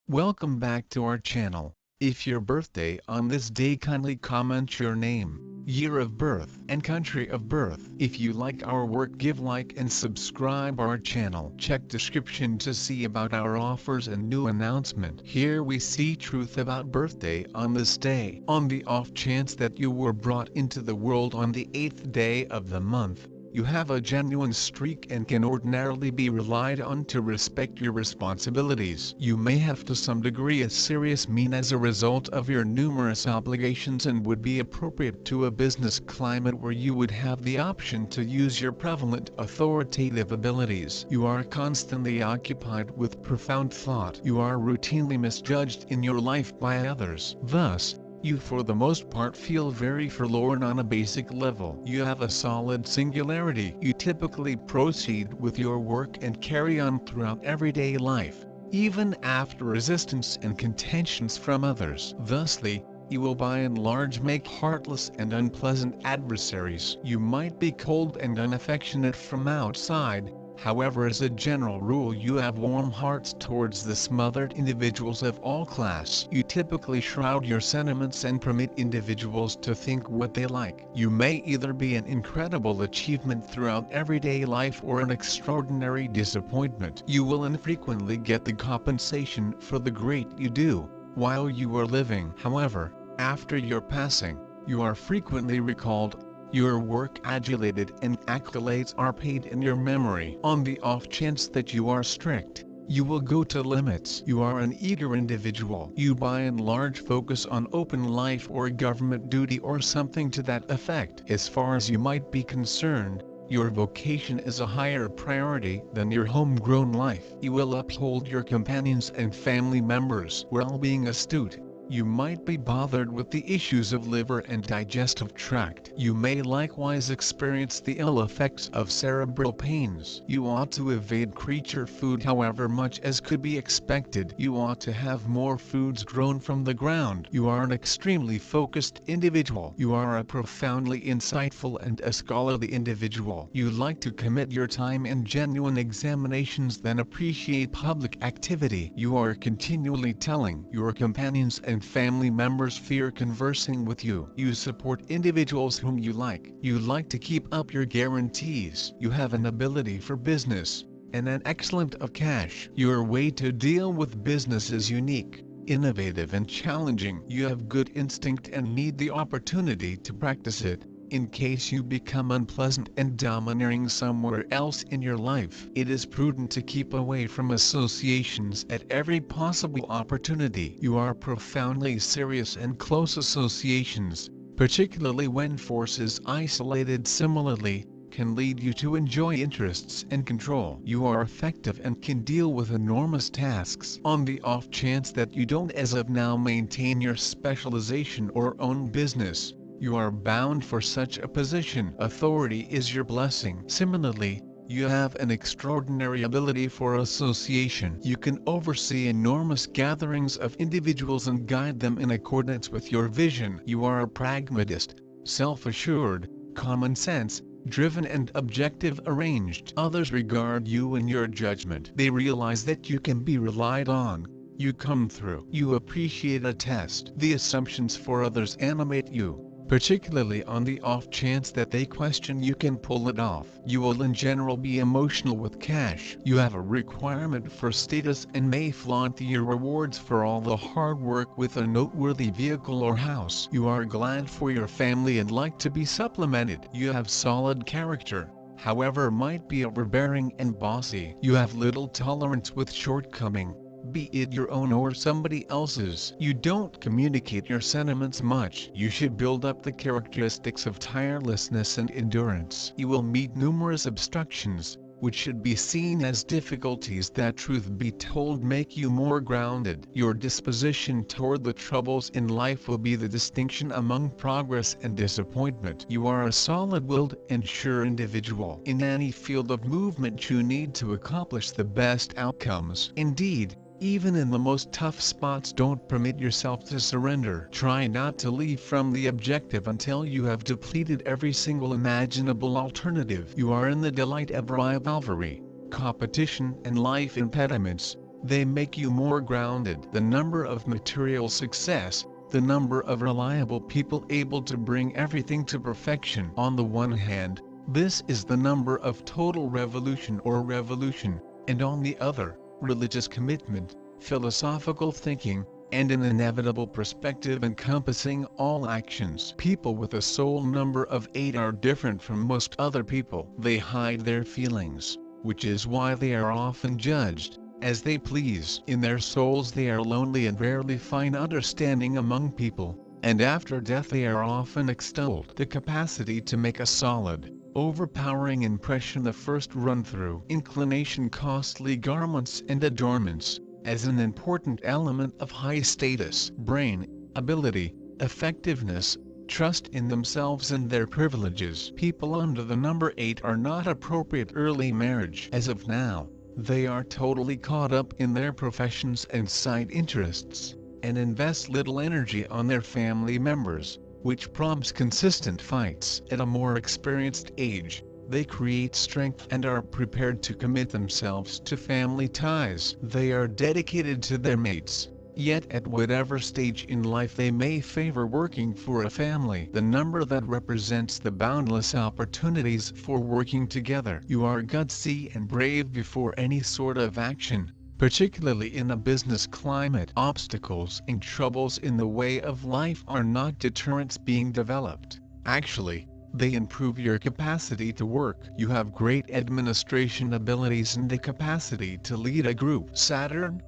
Welcome back to our channel. If your birthday on this day, kindly comment your name, year of birth and country of birth. If you like our work, give like and subscribe our channel. Check description to see about our offers and new announcement. Here we see truth about birthday on this day. On the off chance that you were brought into the world on the 8th day of the month, you have a genuine streak and can ordinarily be relied on to respect your responsibilities. You may have to some degree a serious mean as a result of your numerous obligations and would be appropriate to a business climate where you would have the option to use your prevalent authoritative abilities. You are constantly occupied with profound thought. You are routinely misjudged in your life by others. Thus, you for the most part feel very forlorn on a basic level. You have a solid singularity. You typically proceed with your work and carry on throughout everyday life, even after resistance and contentions from others. Thusly, you will by and large make heartless and unpleasant adversaries. You might be cold and unaffectionate from outside. However, as a general rule, you have warm hearts towards the smothered individuals of all class. You typically shroud your sentiments and permit individuals to think what they like. You may either be an incredible achievement throughout everyday life or an extraordinary disappointment. You will infrequently get the compensation for the great you do while you are living. However, after your passing, you are frequently recalled, your work adulated, and accolades are paid in your memory. On the off chance that you are strict, you will go to limits. You are an eager individual. You by and large focus on open life or government duty or something to that effect. As far as you might be concerned, your vocation is a higher priority than your homegrown life. You will uphold your companions' and family members' well-being astute. You might be bothered with the issues of liver and digestive tract. You may likewise experience the ill effects of cerebral pains. You ought to evade creature food however much as could be expected. You ought to have more foods grown from the ground. You are an extremely focused individual. You are a profoundly insightful and a scholarly individual. You like to commit your time in genuine examinations, then appreciate public activity. You are continually telling your companions and family members fear conversing with you. You support individuals whom you like. You like to keep up your guarantees. You have an ability for business, and an excellent of cash. Your way to deal with business is unique, innovative and challenging. You have good instinct and need the opportunity to practice it. In case you become unpleasant and domineering somewhere else in your life, it is prudent to keep away from associations at every possible opportunity. You are profoundly serious, and close associations, particularly when forces isolated similarly, can lead you to enjoy interests and control. You are effective and can deal with enormous tasks. On the off chance that you don't as of now maintain your specialization or own business, you are bound for such a position. Authority is your blessing. Similarly, you have an extraordinary ability for association. You can oversee enormous gatherings of individuals and guide them in accordance with your vision. You are a pragmatist, self-assured, common sense, driven and objective arranged. Others regard you and your judgment. They realize that you can be relied on. You come through. You appreciate a test. The assumptions for others animate you. Particularly on the off chance that they question, you can pull it off. You will in general be emotional with cash. You have a requirement for status and may flaunt your rewards for all the hard work with a noteworthy vehicle or house. You are glad for your family and like to be supplemented. You have solid character, however might be overbearing and bossy. You have little tolerance with shortcoming, be it your own or somebody else's. You don't communicate your sentiments much. You should build up the characteristics of tirelessness and endurance. You will meet numerous obstructions, which should be seen as difficulties that, truth be told, make you more grounded. Your disposition toward the troubles in life will be the distinction among progress and disappointment. You are a solid-willed and sure individual. In any field of movement you need to accomplish the best outcomes. Indeed, even in the most tough spots, don't permit yourself to surrender. Try not to leave from the objective until you have depleted every single imaginable alternative. You are in the delight of rivalry, competition and life impediments. They make you more grounded. The number of material success, the number of reliable people able to bring everything to perfection. On the one hand, this is the number of total revolution or revolution, and on the other, religious commitment, philosophical thinking, and an inevitable perspective encompassing all actions. People with a soul number of 8 are different from most other people. They hide their feelings, which is why they are often judged as they please. In their souls they are lonely and rarely find understanding among people, and after death they are often extolled. The capacity to make a solid, overpowering impression the first run-through. Inclination, costly garments and adornments, as an important element of high status. Brain, ability, effectiveness, trust in themselves and their privileges. People under the number 8 are not appropriate early marriage. As of now, they are totally caught up in their professions and side interests, and invest little energy on their family members, which prompts consistent fights. At a more experienced age, they create strength and are prepared to commit themselves to family ties. They are dedicated to their mates, yet at whatever stage in life they may favor working for a family. The number that represents the boundless opportunities for working together. You are gutsy and brave before any sort of action, particularly in a business climate. Obstacles and troubles in the way of life are not deterrents being developed. Actually, they improve your capacity to work. You have great administration abilities and the capacity to lead a group. Saturn.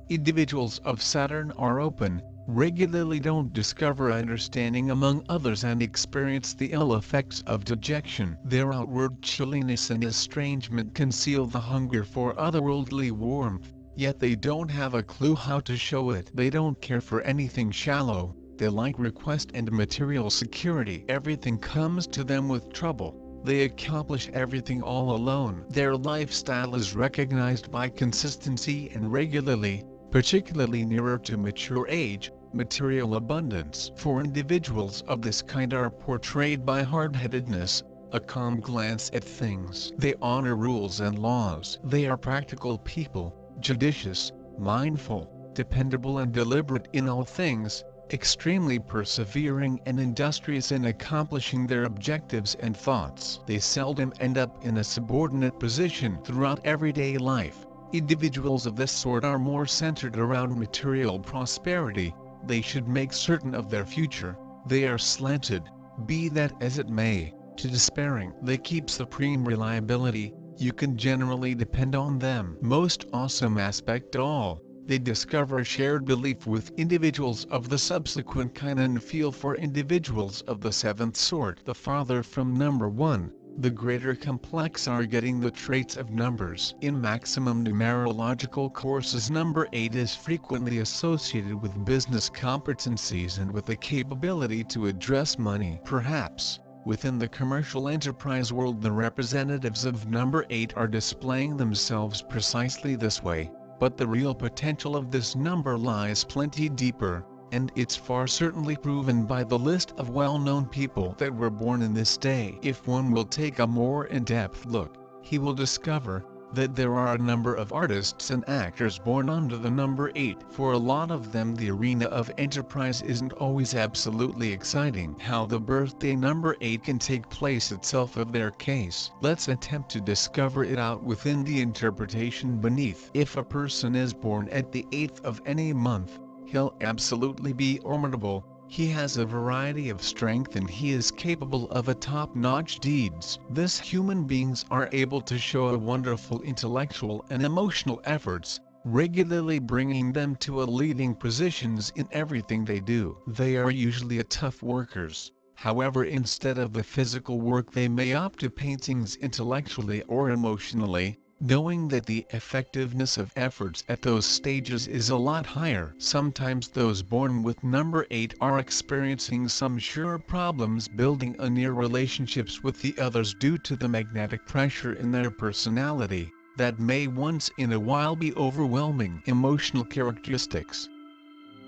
Individuals of Saturn are open, regularly don't discover understanding among others and experience the ill effects of dejection. Their outward chilliness and estrangement conceal the hunger for otherworldly warmth, yet they don't have a clue how to show it. They don't care for anything shallow. They like request and material security. Everything comes to them with trouble. They accomplish everything all alone. Their lifestyle is recognized by consistency and regularly, particularly nearer to mature age, material abundance. For individuals of this kind are portrayed by hard-headedness, a calm glance at things. They honor rules and laws. They are practical people, judicious, mindful, dependable and deliberate in all things, extremely persevering and industrious in accomplishing their objectives and thoughts. They seldom end up in a subordinate position throughout everyday life. Individuals of this sort are more centered around material prosperity. They should make certain of their future. They are slanted, be that as it may, to despairing. They keep supreme reliability. You can generally depend on them. Most awesome aspect all, they discover shared belief with individuals of the subsequent kind and feel for individuals of the seventh sort. The farther from number 1, the greater complex are getting the traits of numbers. In maximum numerological courses, number 8 is frequently associated with business competencies and with the capability to address money. Perhaps, within the commercial enterprise world, the representatives of number 8 are displaying themselves precisely this way. But the real potential of this number lies plenty deeper, and it's far certainly proven by the list of well-known people that were born in this day. If one will take a more in-depth look, he will discover that there are a number of artists and actors born under the number 8. For a lot of them, the arena of enterprise isn't always absolutely exciting. How the birthday number 8 can take place itself of their case. Let's attempt to discover it out within the interpretation beneath. If a person is born at the 8th of any month, he'll absolutely be formidable. He has a variety of strength and he is capable of a top-notch deeds. These human beings are able to show a wonderful intellectual and emotional efforts, regularly bringing them to a leading positions in everything they do. They are usually tough workers. However, instead of the physical work, they may opt to paintings intellectually or emotionally, knowing that the effectiveness of efforts at those stages is a lot higher. Sometimes those born with number 8 are experiencing some sure problems building near relationships with the others due to the magnetic pressure in their personality, that may once in a while be overwhelming. Emotional characteristics.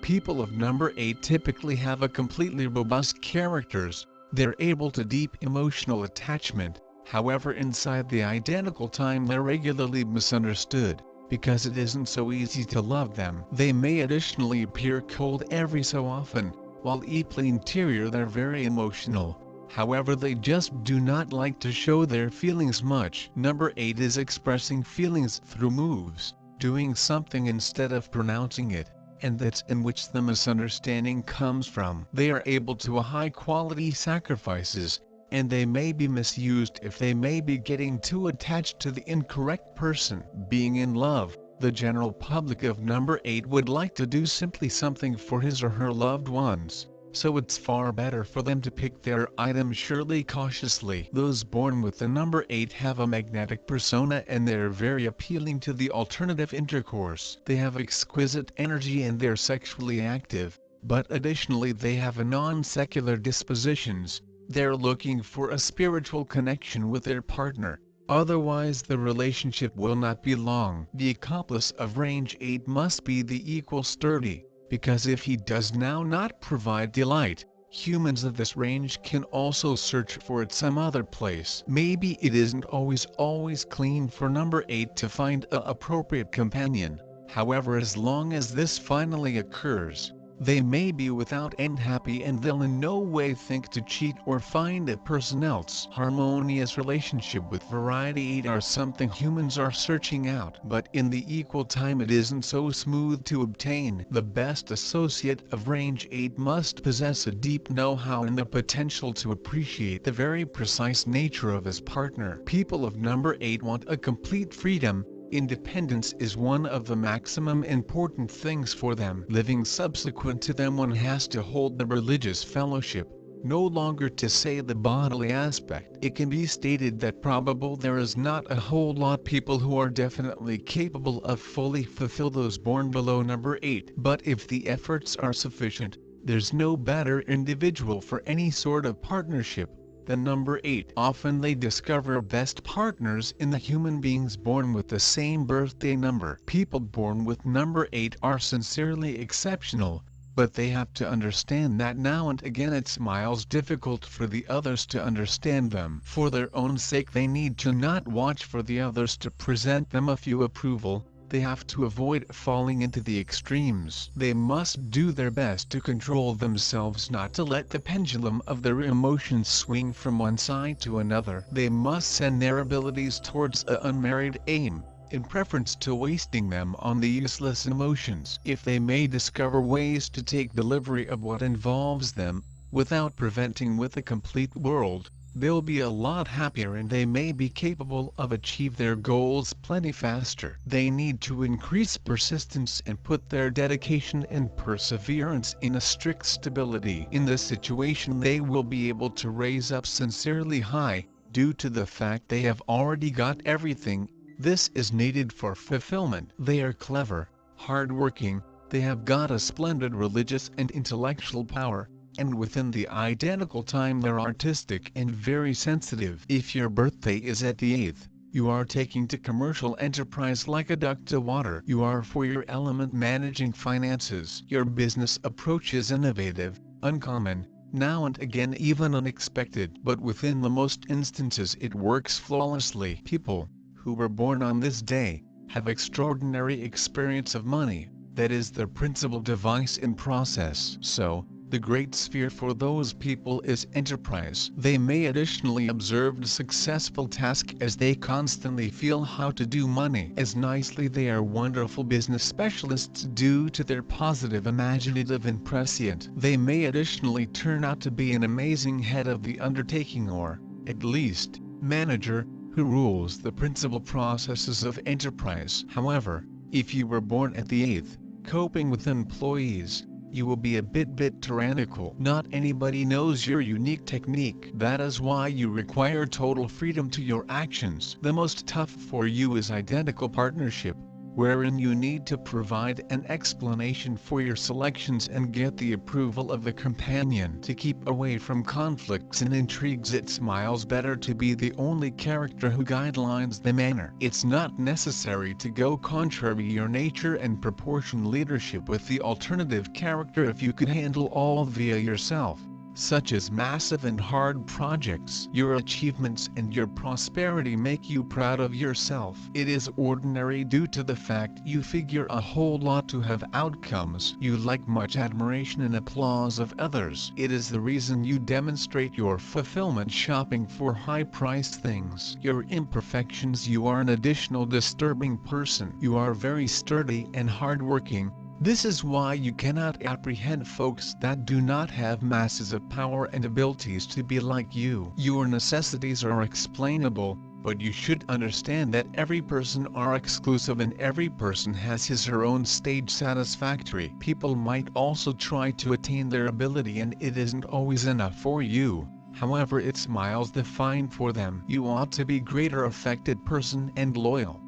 People of number 8 typically have a completely robust characters. They're able to deep emotional attachment. However, inside the identical time they're regularly misunderstood. because it isn't so easy to love them. They may additionally appear cold every so often, while deeply interior they're very emotional. However, they just do not like to show their feelings much. Number 8 is expressing feelings through moves, doing something instead of pronouncing it, and that's in which the misunderstanding comes from. They are able to high quality sacrifices, and they may be misused if they may be getting too attached to the incorrect person. Being in love, the general public of number 8 would like to do simply something for his or her loved ones, so it's far better for them to pick their item surely cautiously. Those born with the number 8 have a magnetic persona and they're very appealing to the alternative intercourse. They have exquisite energy and they're sexually active, but additionally they have a non-secular dispositions. They're looking for a spiritual connection with their partner, otherwise the relationship will not be long. The accomplice of range 8 must be the equal sturdy, because if he does now not provide delight, humans of this range can also search for it some other place. Maybe it isn't always clean for number 8 to find a appropriate companion, however as long as this finally occurs, they may be without end happy and they'll in no way think to cheat or find a person else. Harmonious relationship with variety 8 are something humans are searching out, but in the equal time it isn't so smooth to obtain. The best associate of range 8 must possess a deep know-how and the potential to appreciate the very precise nature of his partner. People of number 8 want a complete freedom. Independence is one of the maximum important things for them. Living subsequent to them, one has to hold the religious fellowship, no longer to say the bodily aspect. It can be stated that probable there is not a whole lot people who are definitely capable of fully fulfill those born below number 8. But if the efforts are sufficient, there's no better individual for any sort of partnership than number 8. Often they discover best partners in the human beings born with the same birthday number. People born with number 8 are sincerely exceptional, but they have to understand that now and again it's miles difficult for the others to understand them. For their own sake they need to not watch for the others to present them a few approval. They have to avoid falling into the extremes. They must do their best to control themselves not to let the pendulum of their emotions swing from one side to another. They must send their abilities towards an unmarried aim, in preference to wasting them on the useless emotions. If they may discover ways to take delivery of what involves them, without preventing with a complete world, they'll be a lot happier and they may be capable of achieve their goals plenty faster. They need to increase persistence and put their dedication and perseverance in a strict stability. In this situation they will be able to raise up sincerely high, due to the fact they have already got everything. This is needed for fulfillment. They are clever, hard-working, they have got a splendid religious and intellectual power, and within the identical time they're artistic and very sensitive. If your birthday is at the 8th, you are taking to commercial enterprise like a duck to water. You are for your element managing finances. Your business approach is innovative, uncommon, now and again even unexpected, but within the most instances it works flawlessly. People who were born on this day have extraordinary experience of money, that is their principal device in process. So, the great sphere for those people is enterprise. They may additionally observe the successful task as they constantly feel how to do money as nicely. They are wonderful business specialists due to their positive imaginative and prescient. They may additionally turn out to be an amazing head of the undertaking or, at least, manager, who rules the principal processes of enterprise. However, if you were born at the 8th, coping with employees, you will be a bit tyrannical. Not anybody knows your unique technique. That is why you require total freedom to your actions. The most tough for you is identical partnership, wherein you need to provide an explanation for your selections and get the approval of the companion. To keep away from conflicts and intrigues, it's miles better to be the only character who guidelines the manner. It's not necessary to go contrary your nature and proportion leadership with the alternative character if you could handle all via yourself. such as massive and hard projects. Your achievements and your prosperity make you proud of yourself. It is ordinary due to the fact you figure a whole lot to have outcomes. You like much admiration and applause of others. It is the reason you demonstrate your fulfillment shopping for high-priced things. Your imperfections: you are an additional disturbing person. You are very sturdy and hardworking. This is why you cannot apprehend folks that do not have masses of power and abilities to be like you. Your necessities are explainable, but you should understand that every person are exclusive and every person has his/her own stage satisfactory. People might also try to attain their ability and it isn't always enough for you. However, it's miles the fine for them. You ought to be greater affected person and loyal.